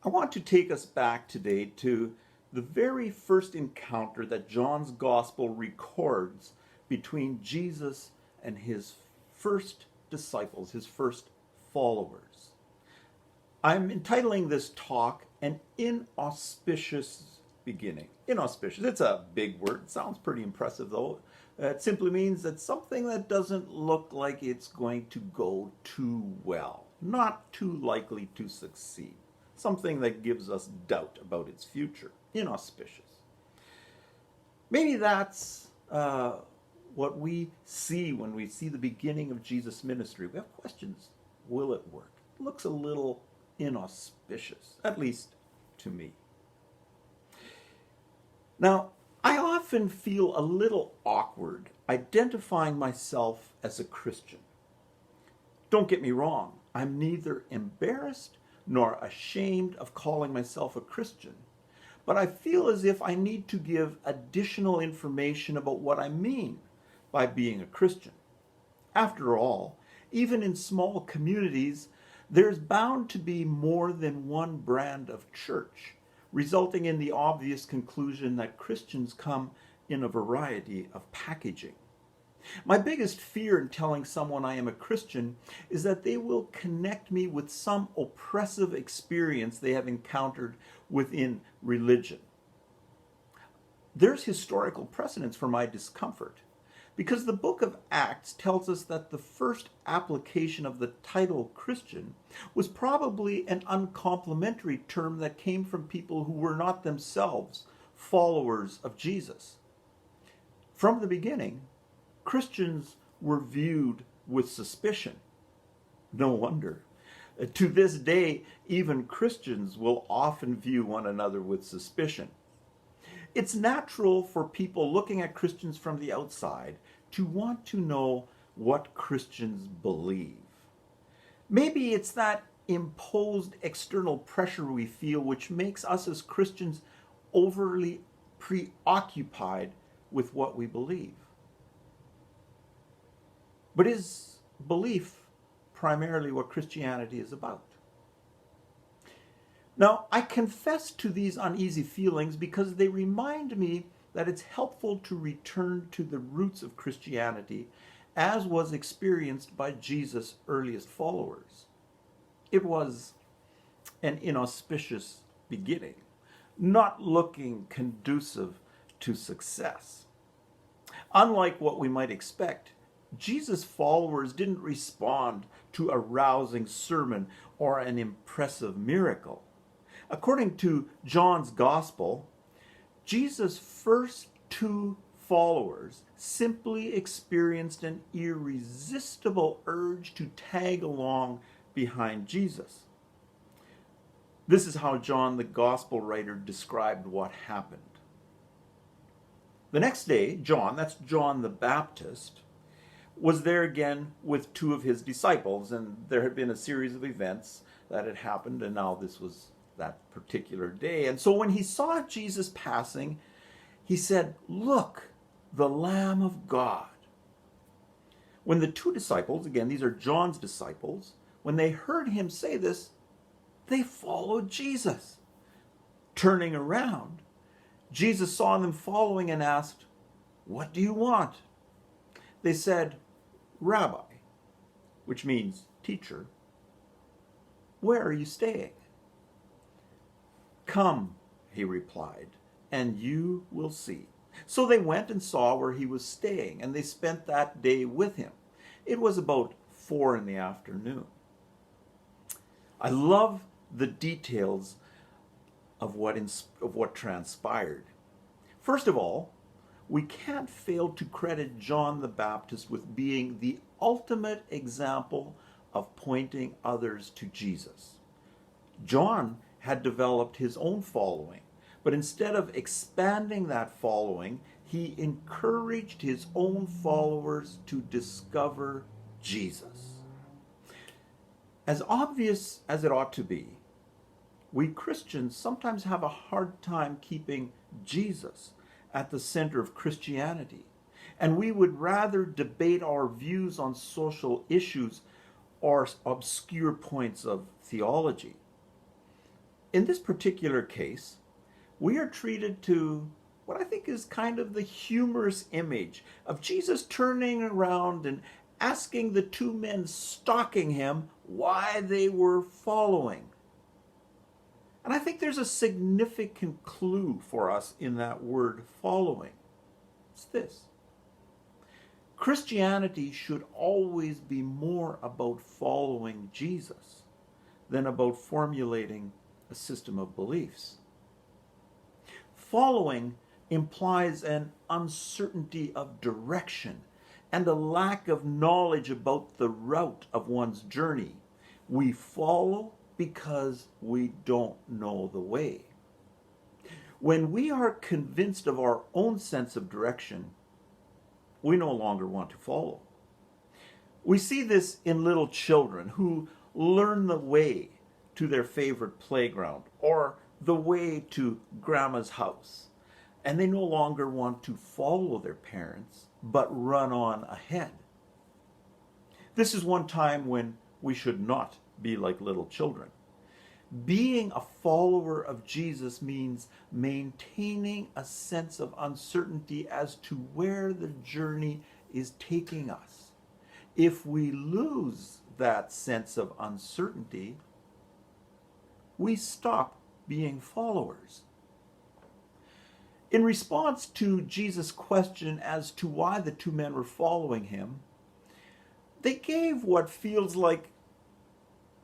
I want to take us back today to the very first encounter that John's Gospel records between Jesus and his first disciples, his first followers. I'm entitling this talk An Inauspicious Beginning. Inauspicious, it's a big word. It sounds pretty impressive though. It simply means that something that doesn't look like it's going to go too well, not too likely to succeed. Something that gives us doubt about its future. Inauspicious. Maybe that's what we see when we see the beginning of Jesus' ministry. We have questions. Will it work? It looks a little inauspicious, at least to me. Now, I often feel a little awkward identifying myself as a Christian. Don't get me wrong, I'm neither embarrassed nor ashamed of calling myself a Christian, but I feel as if I need to give additional information about what I mean by being a Christian. After all, even in small communities, there's bound to be more than one brand of church, resulting in the obvious conclusion that Christians come in a variety of packaging. My biggest fear in telling someone I am a Christian is that they will connect me with some oppressive experience they have encountered within religion. There's historical precedence for my discomfort, because the book of Acts tells us that the first application of the title Christian was probably an uncomplimentary term that came from people who were not themselves followers of Jesus. From the beginning, Christians were viewed with suspicion. No wonder. To this day, even Christians will often view one another with suspicion. It's natural for people looking at Christians from the outside to want to know what Christians believe. Maybe it's that imposed external pressure we feel which makes us as Christians overly preoccupied with what we believe. But is belief primarily what Christianity is about? Now, I confess to these uneasy feelings because they remind me that it's helpful to return to the roots of Christianity as was experienced by Jesus' earliest followers. It was an inauspicious beginning, not looking conducive to success. Unlike what we might expect, Jesus' followers didn't respond to a rousing sermon or an impressive miracle. According to John's Gospel, Jesus' first two followers simply experienced an irresistible urge to tag along behind Jesus. This is how John, the Gospel writer, described what happened. The next day, John, that's John the Baptist, was there again with two of his disciples, and there had been a series of events that had happened, and now this was that particular day. And so when he saw Jesus passing, he said, "Look, the Lamb of God." When the two disciples, again, these are John's disciples, when they heard him say this, they followed Jesus. Turning around, Jesus saw them following and asked, "What do you want?" They said, "Rabbi," which means teacher, "where are you staying?" "Come," he replied, "and you will see." So they went and saw where he was staying, and they spent that day with him. It was about 4 p.m. I love the details of what transpired. First of all, we can't fail to credit John the Baptist with being the ultimate example of pointing others to Jesus. John had developed his own following, but instead of expanding that following, he encouraged his own followers to discover Jesus. As obvious as it ought to be, we Christians sometimes have a hard time keeping Jesus at the center of Christianity, and we would rather debate our views on social issues or obscure points of theology. In this particular case, we are treated to what I think is kind of the humorous image of Jesus turning around and asking the two men stalking him why they were following. And I think there's a significant clue for us in that word following. It's this. Christianity should always be more about following Jesus than about formulating a system of beliefs. Following implies an uncertainty of direction and a lack of knowledge about the route of one's journey. We follow because we don't know the way. When we are convinced of our own sense of direction, we no longer want to follow. We see this in little children who learn the way to their favorite playground or the way to grandma's house, and they no longer want to follow their parents but run on ahead. This is one time when we should not be like little children. Being a follower of Jesus means maintaining a sense of uncertainty as to where the journey is taking us. If we lose that sense of uncertainty, we stop being followers. In response to Jesus' question as to why the two men were following him, they gave what feels like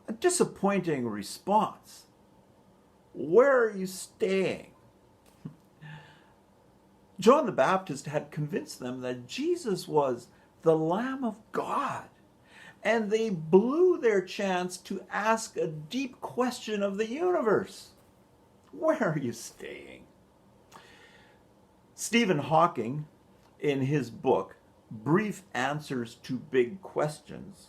a disappointing response. Where are you staying? John the Baptist had convinced them that Jesus was the Lamb of God, and they blew their chance to ask a deep question of the universe. Where are you staying? Stephen Hawking, in his book, Brief Answers to Big Questions,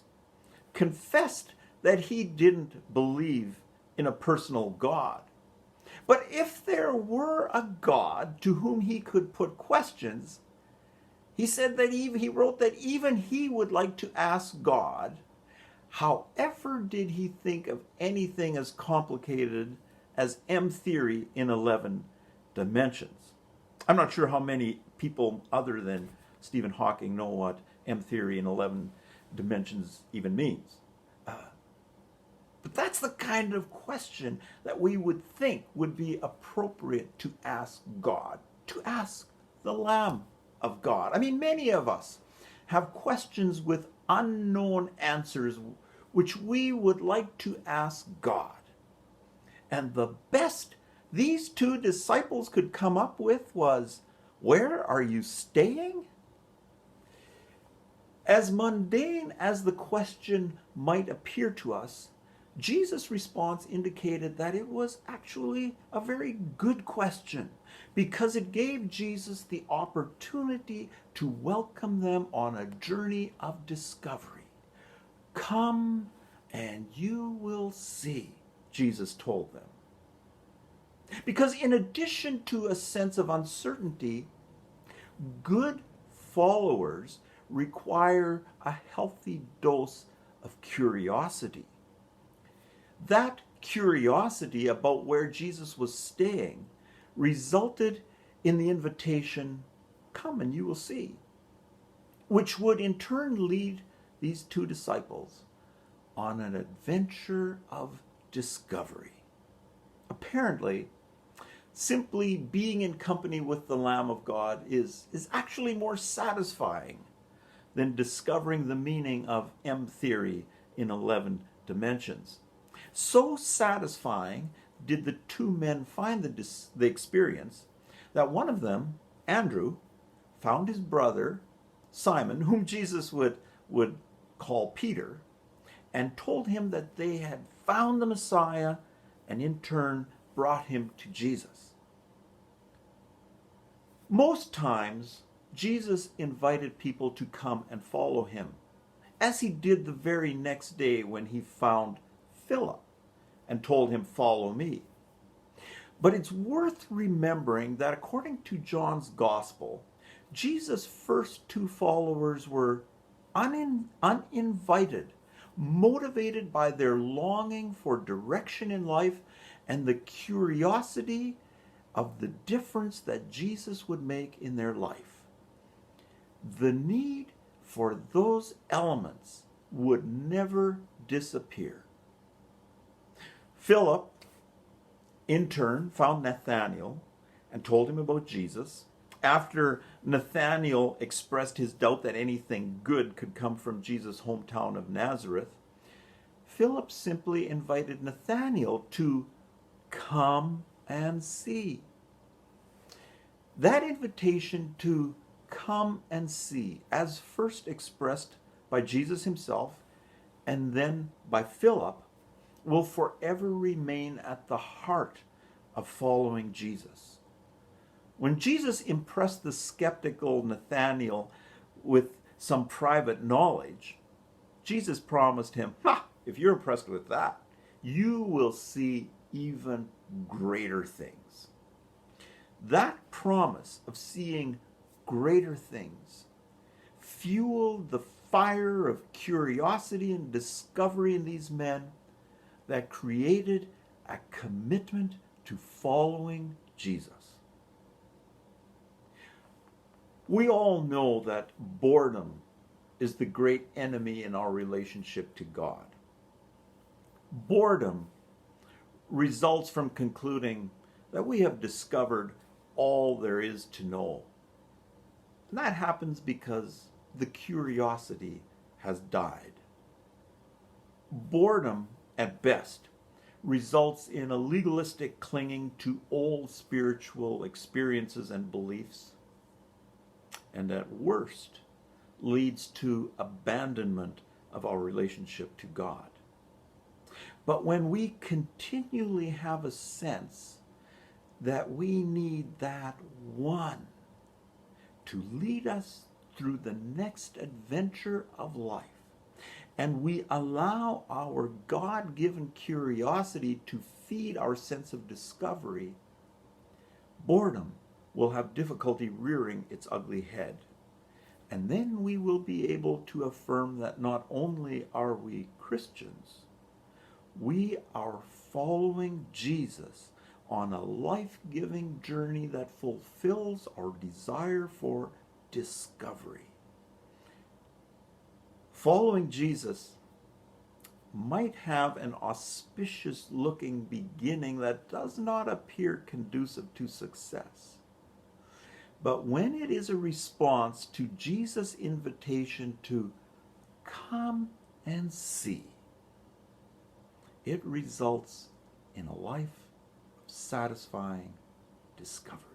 confessed that he didn't believe in a personal God. But if there were a God to whom he could put questions, he said that he wrote that even he would like to ask God, however did he think of anything as complicated as M theory in 11 dimensions? I'm not sure how many people other than Stephen Hawking know what M theory in 11 dimensions even means. But that's the kind of question that we would think would be appropriate to ask God, to ask the Lamb of God. I mean, many of us have questions with unknown answers which we would like to ask God. And the best these two disciples could come up with was, where are you staying? As mundane as the question might appear to us, Jesus' response indicated that it was actually a very good question because it gave Jesus the opportunity to welcome them on a journey of discovery. Come and you will see, Jesus told them. Because in addition to a sense of uncertainty, good followers require a healthy dose of curiosity. That curiosity about where Jesus was staying resulted in the invitation, come and you will see, which would in turn lead these two disciples on an adventure of discovery. Apparently, simply being in company with the Lamb of God is actually more satisfying than discovering the meaning of M theory in 11 dimensions. So satisfying did the two men find the experience that one of them, Andrew, found his brother, Simon, whom Jesus would call Peter, and told him that they had found the Messiah and in turn brought him to Jesus. Most times, Jesus invited people to come and follow him, as he did the very next day when he found Philip and told him, follow me. But it's worth remembering that according to John's Gospel, Jesus' first two followers were uninvited, motivated by their longing for direction in life and the curiosity of the difference that Jesus would make in their life. The need for those elements would never disappear. Philip, in turn, found Nathanael and told him about Jesus. After Nathanael expressed his doubt that anything good could come from Jesus' hometown of Nazareth, Philip simply invited Nathanael to come and see. That invitation to come and see, as first expressed by Jesus himself and then by Philip, will forever remain at the heart of following Jesus. When Jesus impressed the skeptical Nathanael with some private knowledge, Jesus promised him, if you're impressed with that, you will see even greater things. That promise of seeing greater things fueled the fire of curiosity and discovery in these men that created a commitment to following Jesus. We all know that boredom is the great enemy in our relationship to God. Boredom results from concluding that we have discovered all there is to know. And that happens because the curiosity has died. Boredom, at best, results in a legalistic clinging to old spiritual experiences and beliefs, and at worst, leads to abandonment of our relationship to God. But when we continually have a sense that we need that one to lead us through the next adventure of life, and we allow our God-given curiosity to feed our sense of discovery, boredom will have difficulty rearing its ugly head. And then we will be able to affirm that not only are we Christians, we are following Jesus on a life-giving journey that fulfills our desire for discovery. Following Jesus might have an auspicious-looking beginning that does not appear conducive to success. But when it is a response to Jesus' invitation to come and see, it results in a life of satisfying discovery.